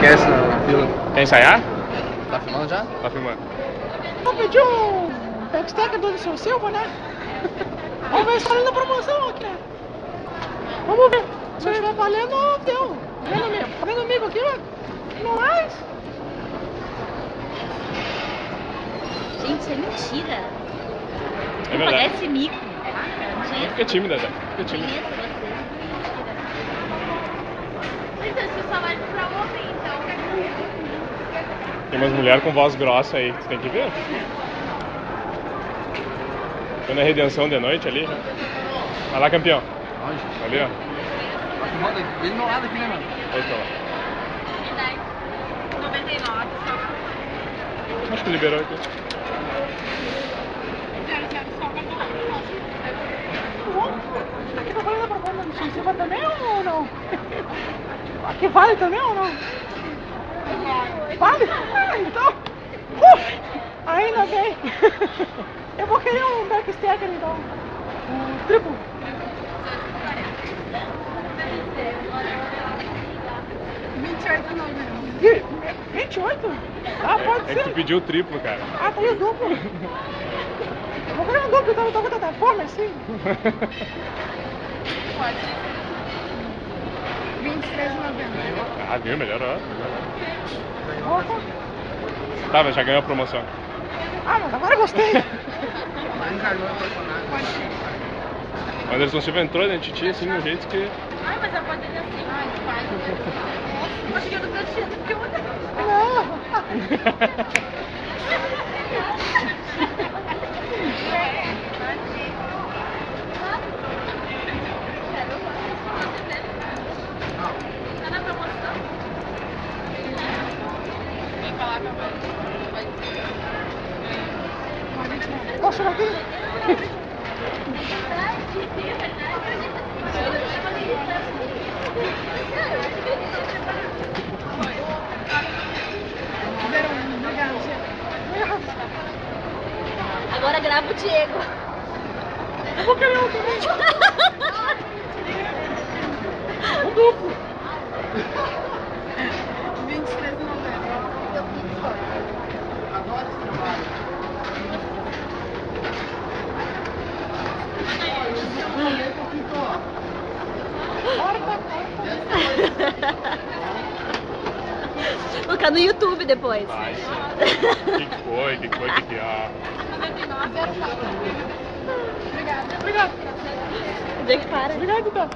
esquece na fila. Quer ensaiar? Tá filmando já? Tá filmando. Eu pedi um backstack do Anderson Silva, né? Vamos ver se tá valendo a promoção aqui, né? Vamos ver. Se estiver valendo, deu. Tá vendo amigo aqui, ó? Não mais. Gente, isso é mentira. É verdade. Parece mico. Fica tímida, já. Fica tímida. Mas esse só vale pra homem, então. Tem umas mulheres com voz grossa aí, você tem que ver. Quando é redenção de noite ali, já. Vai lá, campeão. Onde? Ali, ó. Tá filmando aqui. Vem do meu lado aqui, né, mano? Aí, tá lá. 99, só. Acho que liberou aqui. Aqui tá valendo a promoção do Anderson Silva também ou não? Aqui vale também ou não? Vale? Ah, então. Ainda bem. Eu vou querer um backstacker então. Um triplo. 28? Ah, pode É ser. que tu pediu o triplo, cara. Ah, tá aí o duplo. Eu vou querer um duplo, então eu tô com tanta fome assim. Pode. 23,90. Ah, viu? Melhorou. Opa. Tá, mas já ganhou a promoção. Ah, mas agora eu gostei. O Anderson Silva entrou na titia assim, de um jeito que... Ai, mas a voz dele é assim. Ai, pai. Nossa, acho que eu não tô achando porque eu vou... Não. Tá na promoção? Vem falar com a mãe. Posso ir aqui? Agora grava o Diego. Eu vou querer um também. Um duplo. 23,90. Adoro esse trabalho. Vou colocar no YouTube depois. Vai, sim. Que foi, Obrigado. Onde é que para? Obrigado, então.